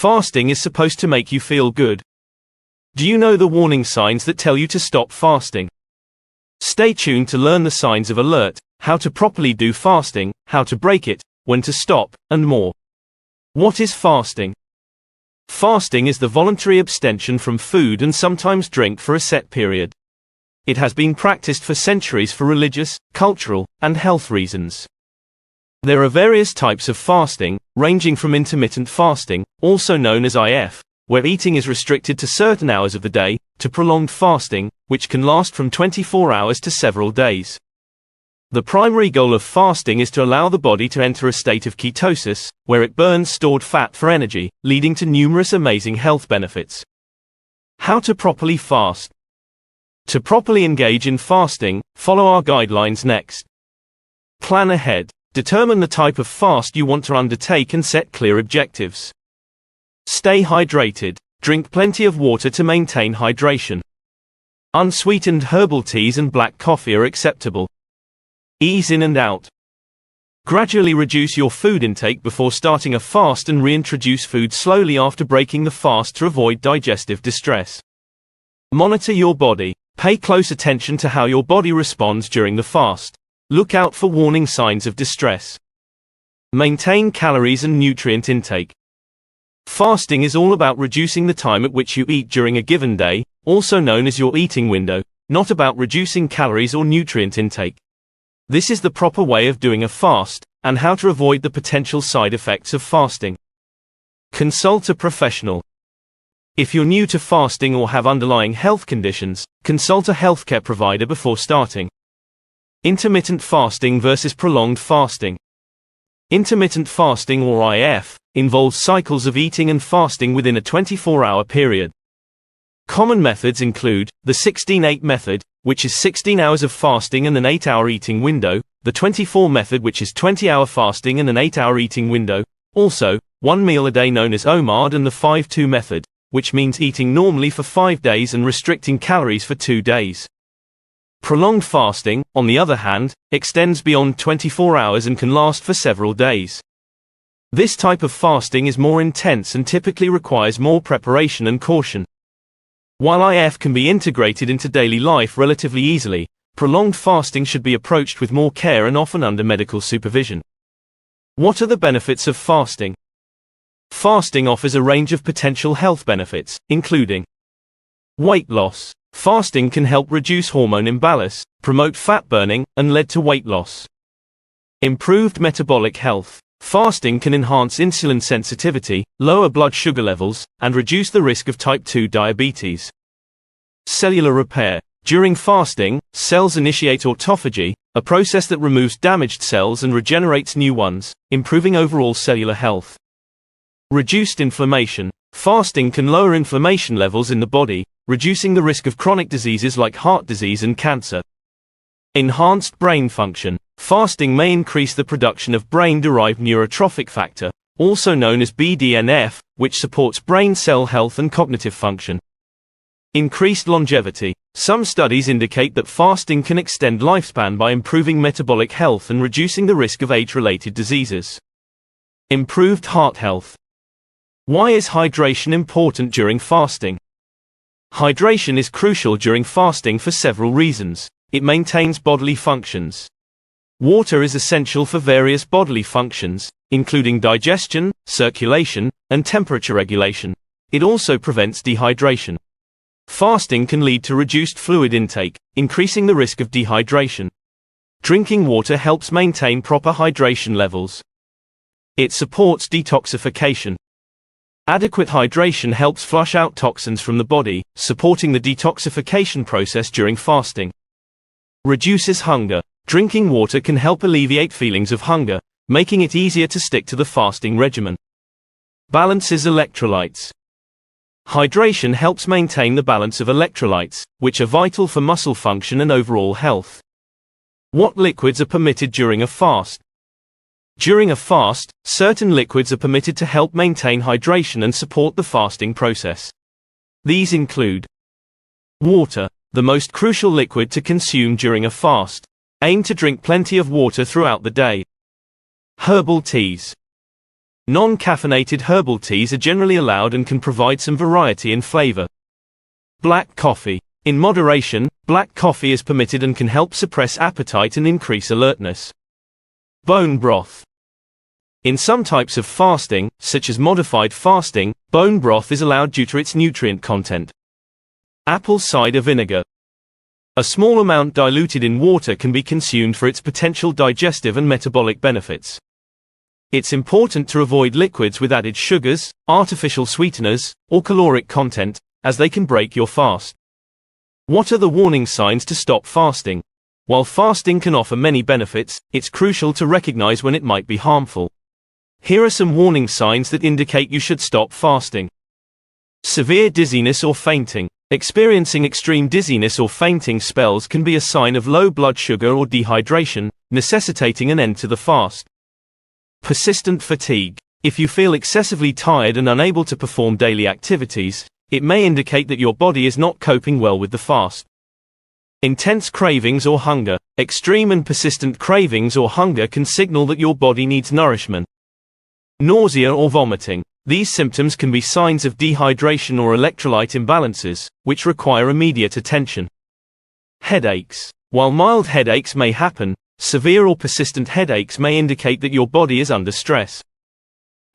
Fasting is supposed to make you feel good. Do you know the warning signs that tell you to stop fasting? Stay tuned to learn the signs of alert, how to properly do fasting, how to break it, when to stop, and more. What is fasting? Fasting is the voluntary abstention from food and sometimes drink for a set period. It has been practiced for centuries for religious, cultural, and health reasons. There are various types of fasting, ranging from intermittent fasting, also known as IF, where eating is restricted to certain hours of the day, to prolonged fasting, which can last from 24 hours to several days. The primary goal of fasting is to allow the body to enter a state of ketosis, where it burns stored fat for energy, leading to numerous amazing health benefits. How to properly fast? To properly engage in fasting, follow our guidelines next. Plan ahead. Determine the type of fast you want to undertake and set clear objectives. Stay hydrated. Drink plenty of water to maintain hydration. Unsweetened herbal teas and black coffee are acceptable. Ease in and out. Gradually reduce your food intake before starting a fast and reintroduce food slowly after breaking the fast to avoid digestive distress. Monitor your body. Pay close attention to how your body responds during the fast. Look out for warning signs of distress. Maintain calories and nutrient intake. Fasting is all about reducing the time at which you eat during a given day, also known as your eating window, not about reducing calories or nutrient intake. This is the proper way of doing a fast, and how to avoid the potential side effects of fasting. Consult a professional. If you're new to fasting or have underlying health conditions, consult a healthcare provider before starting. Intermittent fasting versus prolonged fasting. Intermittent fasting, or IF, involves cycles of eating and fasting within a 24-hour period. Common methods include the 16-8 method, which is 16 hours of fasting and an 8-hour eating window, the 24 method, which is 20-hour fasting and an 8-hour eating window, also, one meal a day known as OMAD, and the 5-2 method, which means eating normally for 5 days and restricting calories for 2 days. Prolonged fasting, on the other hand, extends beyond 24 hours and can last for several days. This type of fasting is more intense and typically requires more preparation and caution. While IF can be integrated into daily life relatively easily, prolonged fasting should be approached with more care and often under medical supervision. What are the benefits of fasting? Fasting offers a range of potential health benefits, including weight loss. Fasting can help reduce hormone imbalance, promote fat burning, and lead to weight loss. Improved metabolic health. Fasting can enhance insulin sensitivity, lower blood sugar levels, and reduce the risk of type 2 diabetes. Cellular repair. During fasting, cells initiate autophagy, a process that removes damaged cells and regenerates new ones, improving overall cellular health. Reduced inflammation. Fasting can lower inflammation levels in the body, reducing the risk of chronic diseases like heart disease and cancer. Enhanced brain function. Fasting may increase the production of brain-derived neurotrophic factor, also known as BDNF, which supports brain cell health and cognitive function. Increased longevity. Some studies indicate that fasting can extend lifespan by improving metabolic health and reducing the risk of age-related diseases. Improved heart health. Why is hydration important during fasting? Hydration is crucial during fasting for several reasons. It maintains bodily functions. Water is essential for various bodily functions, including digestion, circulation, and temperature regulation. It also prevents dehydration. Fasting can lead to reduced fluid intake, increasing the risk of dehydration. Drinking water helps maintain proper hydration levels. It supports detoxification. Adequate hydration helps flush out toxins from the body, supporting the detoxification process during fasting. Reduces hunger. Drinking water can help alleviate feelings of hunger, making it easier to stick to the fasting regimen. Balances electrolytes. Hydration helps maintain the balance of electrolytes, which are vital for muscle function and overall health. What liquids are permitted during a fast? During a fast, certain liquids are permitted to help maintain hydration and support the fasting process. These include water, the most crucial liquid to consume during a fast. Aim to drink plenty of water throughout the day. Herbal teas. Non-caffeinated herbal teas are generally allowed and can provide some variety in flavor. Black coffee. In moderation, black coffee is permitted and can help suppress appetite and increase alertness. Bone broth. In some types of fasting, such as modified fasting, bone broth is allowed due to its nutrient content. Apple cider vinegar. A small amount diluted in water can be consumed for its potential digestive and metabolic benefits. It's important to avoid liquids with added sugars, artificial sweeteners, or caloric content, as they can break your fast. What are the warning signs to stop fasting? While fasting can offer many benefits, it's crucial to recognize when it might be harmful. Here are some warning signs that indicate you should stop fasting. Severe dizziness or fainting. Experiencing extreme dizziness or fainting spells can be a sign of low blood sugar or dehydration, necessitating an end to the fast. Persistent fatigue. If you feel excessively tired and unable to perform daily activities, it may indicate that your body is not coping well with the fast. Intense cravings or hunger. Extreme and persistent cravings or hunger can signal that your body needs nourishment. Nausea or vomiting. These symptoms can be signs of dehydration or electrolyte imbalances, which require immediate attention. Headaches. While mild headaches may happen, severe or persistent headaches may indicate that your body is under stress.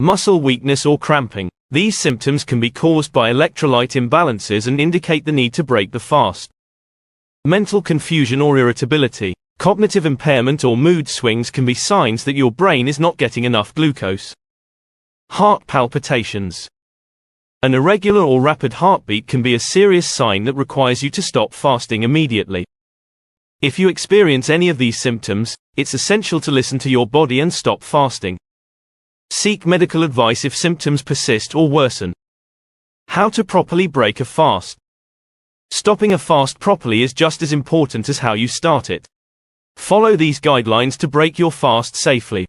Muscle weakness or cramping. These symptoms can be caused by electrolyte imbalances and indicate the need to break the fast. Mental confusion or irritability. Cognitive impairment or mood swings can be signs that your brain is not getting enough glucose. Heart palpitations. An irregular or rapid heartbeat can be a serious sign that requires you to stop fasting immediately. If you experience any of these symptoms, it's essential to listen to your body and stop fasting. Seek medical advice if symptoms persist or worsen. How to properly break a fast. Stopping a fast properly is just as important as how you start it. Follow these guidelines to break your fast safely.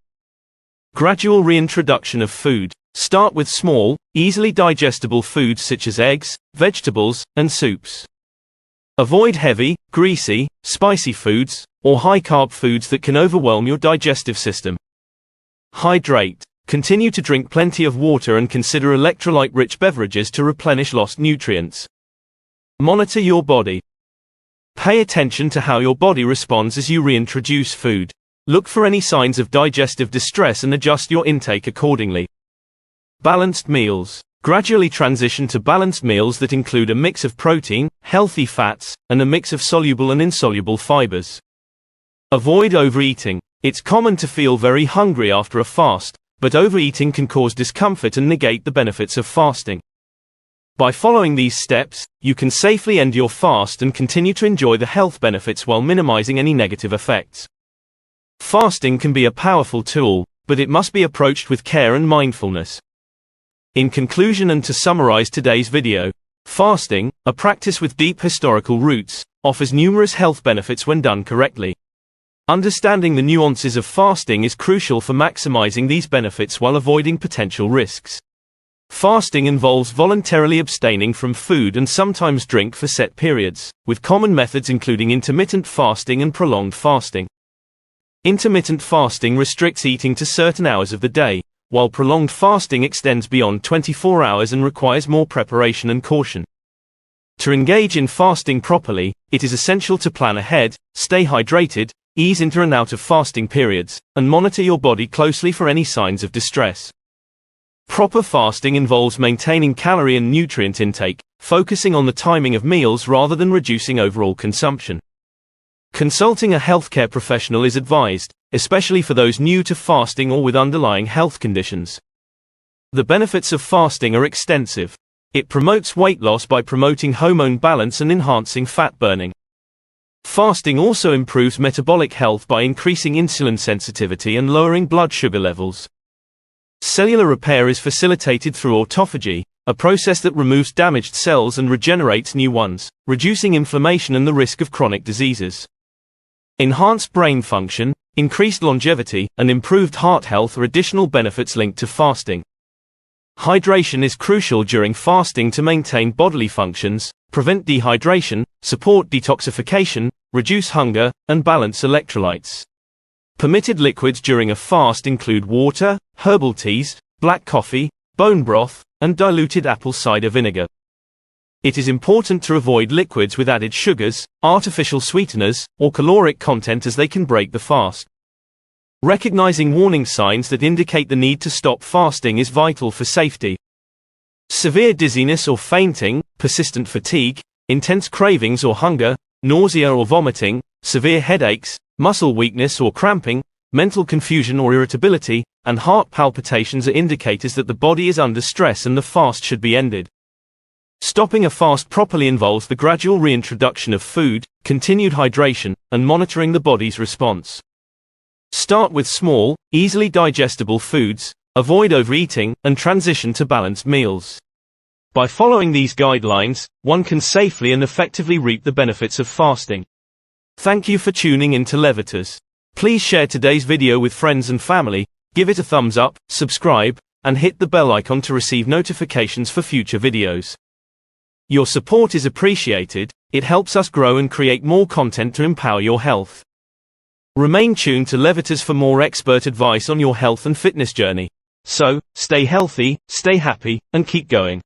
Gradual reintroduction of food. Start with small, easily digestible foods such as eggs, vegetables, and soups. Avoid heavy, greasy, spicy foods, or high-carb foods that can overwhelm your digestive system. Hydrate. Continue to drink plenty of water and consider electrolyte-rich beverages to replenish lost nutrients. Monitor your body. Pay attention to how your body responds as you reintroduce food. Look for any signs of digestive distress and adjust your intake accordingly. Balanced meals. Gradually transition to balanced meals that include a mix of protein, healthy fats, and a mix of soluble and insoluble fibers. Avoid overeating. It's common to feel very hungry after a fast, but overeating can cause discomfort and negate the benefits of fasting. By following these steps, you can safely end your fast and continue to enjoy the health benefits while minimizing any negative effects. Fasting can be a powerful tool, but it must be approached with care and mindfulness. In conclusion and to summarize today's video, fasting, a practice with deep historical roots, offers numerous health benefits when done correctly. Understanding the nuances of fasting is crucial for maximizing these benefits while avoiding potential risks. Fasting involves voluntarily abstaining from food and sometimes drink for set periods, with common methods including intermittent fasting and prolonged fasting. Intermittent fasting restricts eating to certain hours of the day, while prolonged fasting extends beyond 24 hours and requires more preparation and caution. To engage in fasting properly, it is essential to plan ahead, stay hydrated, ease into and out of fasting periods, and monitor your body closely for any signs of distress. Proper fasting involves maintaining calorie and nutrient intake, focusing on the timing of meals rather than reducing overall consumption. Consulting a healthcare professional is advised, especially for those new to fasting or with underlying health conditions. The benefits of fasting are extensive. It promotes weight loss by promoting hormone balance and enhancing fat burning. Fasting also improves metabolic health by increasing insulin sensitivity and lowering blood sugar levels. Cellular repair is facilitated through autophagy, a process that removes damaged cells and regenerates new ones, reducing inflammation and the risk of chronic diseases. Enhanced brain function, increased longevity, and improved heart health are additional benefits linked to fasting. Hydration is crucial during fasting to maintain bodily functions, prevent dehydration, support detoxification, reduce hunger, and balance electrolytes. Permitted liquids during a fast include water, herbal teas, black coffee, bone broth, and diluted apple cider vinegar. It is important to avoid liquids with added sugars, artificial sweeteners, or caloric content as they can break the fast. Recognizing warning signs that indicate the need to stop fasting is vital for safety. Severe dizziness or fainting, persistent fatigue, intense cravings or hunger, nausea or vomiting, severe headaches, muscle weakness or cramping, mental confusion or irritability, and heart palpitations are indicators that the body is under stress and the fast should be ended. Stopping a fast properly involves the gradual reintroduction of food, continued hydration, and monitoring the body's response. Start with small, easily digestible foods, avoid overeating, and transition to balanced meals. By following these guidelines, one can safely and effectively reap the benefits of fasting. Thank you for tuning in to Levitas. Please share today's video with friends and family, give it a thumbs up, subscribe, and hit the bell icon to receive notifications for future videos. Your support is appreciated, it helps us grow and create more content to empower your health. Remain tuned to Levitas for more expert advice on your health and fitness journey. So, stay healthy, stay happy, and keep going.